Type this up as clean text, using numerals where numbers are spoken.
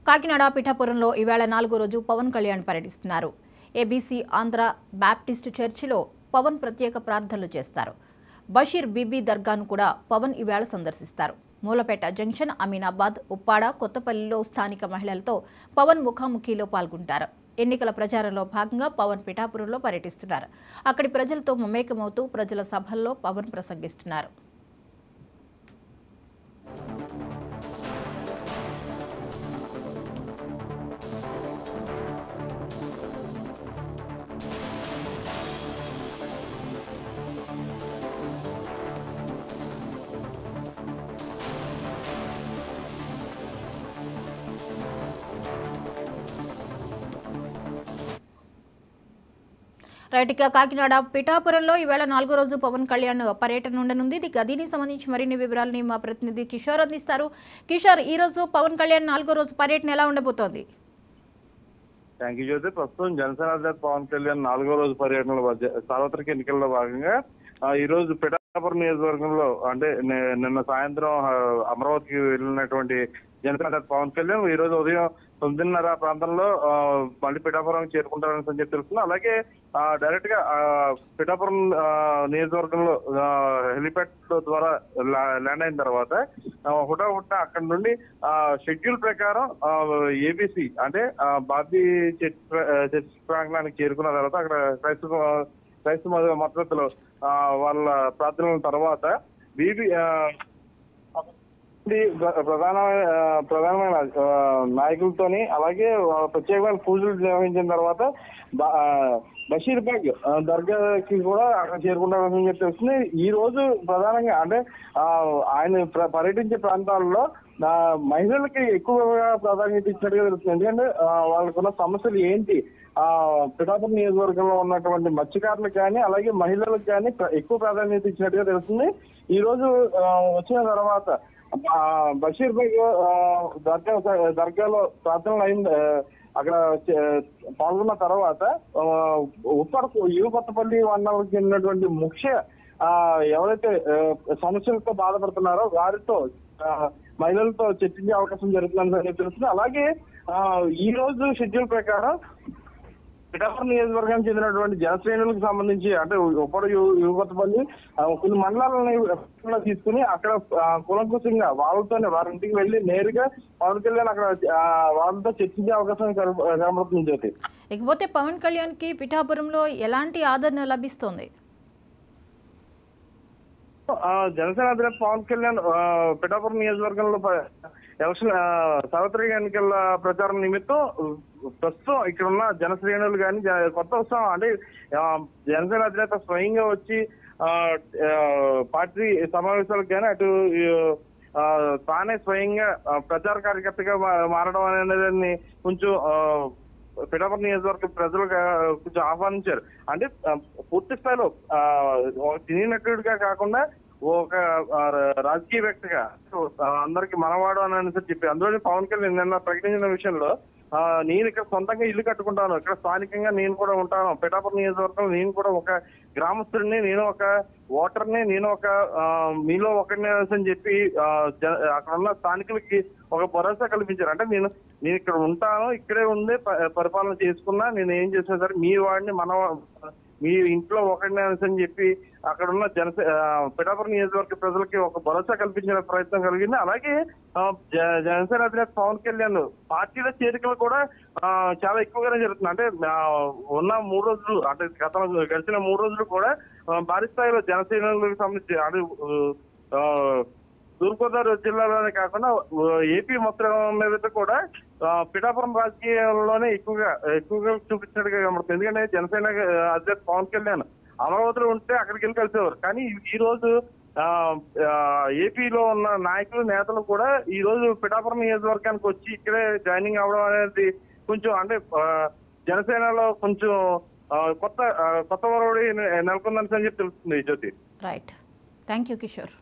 కాకినాడ పిఠాపురంలో ఈవేళ 4వ రోజు పవన్ కళ్యాణ్ పర్యటిస్తున్నారు. ఏబీసీ ఆంధ్ర బాప్టిస్ట్ చర్చిలో పవన్ ప్రత్యేక ప్రార్థనలు చేస్తారు. బషీర్ బీబీ దర్గాను కూడా పవన్ ఈవేళ సందర్శిస్తారు. మూలపేట జంక్షన్, అమీనాబాద్, ఉప్పాడ, కొత్తపల్లిలో స్థానిక మహిళలతో పవన్ ముఖాముఖిలో పాల్గొంటారు. ఎన్నికల ప్రచారంలో భాగంగా పవన్ పిఠాపురంలో పర్యటిస్తున్నారు. అక్కడి ప్రజలతో మమేకమవుతూ ప్రజల సభల్లో పవన్ ప్రసంగిస్తున్నారు. రైట్గా కాకినాడ పిఠాపురంలో ఈవేళ 4వ రోజు పవన్ కళ్యాణ్ పర్యటన ఉండనుంది. దీనికి సంబంధించి మరిన్ని వివరాలని మా ప్రతినిధి కిషోర్ అందిస్తారు. కిషోర్, ఈ రోజు పవన్ కళ్యాణ్ 4వ రోజు పర్యటన ఎలా ఉండబోతోంది? థ్యాంక్ యూ జ్యోతి. ప్రస్తుతం జనసేన అధినేత పవన్ కళ్యాణ్ 4వ రోజు పర్యటనలో సార్వత్రిక ఎన్నికల్లో భాగంగా ఈ రోజు పిఠాపురం నియోజకవర్గంలో అంటే నిన్న సాయంత్రం అమరావతికి వెళ్ళినటువంటి జనసేన అధినేత పవన్ కళ్యాణ్ ఈ రోజు ఉదయం 9:30 ప్రాంతంలో మళ్ళీ పిఠాపురం చేరుకుంటారని సంగతి తెలుస్తుంది. అలాగే డైరెక్ట్ గా పిఠాపురం నియోజకవర్గంలో హెలిప్యాడ్ ద్వారా ల్యాండ్ అయిన తర్వాత హుటాహుటిన అక్కడ నుండి షెడ్యూల్ ప్రకారం ఏబీసీ అంటే బాబీ చర్చ్ ప్రాంగణానికి చేరుకున్న తర్వాత అక్కడ క్రైస్తవ మద్దతులు వాళ్ళ ప్రార్థనల తర్వాత బీబీ ప్రధానమైన నాయకులతోని అలాగే ప్రత్యేకమైన పూజలు నిర్వహించిన తర్వాత బషీర్ బాగ్ దర్గాకి కూడా అక్కడ చేరుకుంటారని చెప్పి తెలుస్తుంది. ఈ రోజు ప్రధానంగా అంటే ఆయన పర్యటించే ప్రాంతాల్లో మహిళలకి ఎక్కువగా ప్రాధాన్యత ఇచ్చినట్టుగా తెలుస్తుంది. ఎందుకంటే వాళ్ళకున్న సమస్యలు ఏంటి, పిఠాపురం నియోజకవర్గంలో ఉన్నటువంటి మత్స్యకారులకు కానీ అలాగే మహిళలకు కానీ ఎక్కువ ప్రాధాన్యత ఇచ్చినట్టుగా తెలుస్తుంది. ఈ రోజు వచ్చిన తర్వాత బషీర్ బాగ్ దర్గాలో ప్రార్థనలు అయింది. అక్కడ పాల్గొన్న తర్వాత కొత్తపల్లి మండలానికి చెందినటువంటి ముఖ్య ఎవరైతే సమస్యలతో బాధపడుతున్నారో వారితో మహిళలతో చర్చించే అవకాశం జరుగుతుందని తెలుస్తుంది. అలాగే ఈ రోజు షెడ్యూల్ ప్రకారం పిఠాపురం నియోజకవర్గానికి చెందినటువంటి జనశ్రేణులకు సంబంధించి అంటే ఉప్పడ కొత్తపల్లి కొన్ని మండలాలను తీసుకుని అక్కడ కులంకుశంగా వాళ్ళతోనే వారి ఇంటికి వెళ్లి నేరుగా పవన్ కళ్యాణ్ అక్కడ వాళ్ళతో చర్చించే అవకాశం కనబడుతుంది జ్యోతి. ఇకపోతే పవన్ కళ్యాణ్ కి పిఠాపురంలో ఎలాంటి ఆదరణ లభిస్తుంది? జనసేన అధినేత పవన్ కళ్యాణ్ పిఠాపురం నియోజకవర్గంలో ఎలక్షన్ సార్వత్రిక ఎన్నికల ప్రచారం నిమిత్తం ప్రస్తుతం ఇక్కడ ఉన్న జనశ్రేణులు కానీ కొత్త ఉత్సాహం అంటే జనసేన అధినేత స్వయంగా వచ్చి పార్టీ సమావేశాలకు కానీ అటు తానే స్వయంగా ప్రచార కార్యకర్తగా మారడం అనేది కొంచెం పిఠాపురం నియోజకవర్గ ప్రజలు కొంచెం ఆహ్వానించారు. అంటే పూర్తి స్థాయిలో సినీ నటుడిగా కాకుండా ఒక రాజకీయ వ్యక్తిగా అందరికి మనవాడు అని చెప్పి అందులో పవన్ కళ్యాణ్ నిన్న ప్రకటించిన విషయంలో నేను ఇక్కడ సొంతంగా ఇల్లు కట్టుకుంటాను, ఇక్కడ స్థానికంగా నేను కూడా ఉంటాను, పిఠాపురం నియోజకవర్గంలో నేను కూడా ఒక గ్రామస్తుడిని, నేను ఒక ఓటర్ని, నేను ఒక మీలో ఒకరిని అని చెప్పి అక్కడ ఉన్న స్థానికులకి ఒక భరోసా కల్పించారు. అంటే నేను ఇక్కడ ఉంటాను, ఇక్కడే ఉండి పరిపాలన చేసుకున్నా, నేను ఏం చేసినా సరే మీ వాడిని మీ ఇంట్లో ఒకరిని అని చెప్పి అక్కడ ఉన్న పిఠాపురం నియోజకవర్గ ప్రజలకి ఒక భరోసా కల్పించిన ప్రయత్నం కలిగింది. అలాగే జనసేన అధినేత పవన్ కళ్యాణ్ పార్టీల చేరికలు కూడా చాలా ఎక్కువగానే జరుగుతుంది. అంటే ఉన్న 3 రోజులు అంటే గడిచిన 3 రోజులు కూడా భారీ స్థాయిలో జనసేనలకు సంబంధించి అంటే తూర్పుగోదావరి జిల్లాలోనే కాకుండా ఏపీ మొత్తం మీద కూడా పిఠాపురం రాజకీయాల్లోనే ఎక్కువగా చూపించినట్టుగా కనబడుతుంది. ఎందుకంటే జనసేన అధ్యక్ష పవన్ కళ్యాణ్ అమరావతిలో ఉంటే అక్కడికి వెళ్ళి కలిసేవారు. కానీ ఈ రోజు ఏపీలో ఉన్న నాయకులు నేతలు కూడా ఈ రోజు పిఠాపురం నియోజకవర్గానికి వచ్చి ఇక్కడే జాయినింగ్ అవ్వడం అనేది కొంచెం అంటే జనసేనలో కొంచెం కొత్త ఒరవడి నెలకొందని చెప్పి తెలుస్తుంది Jyothi. Right, thank you Kishore.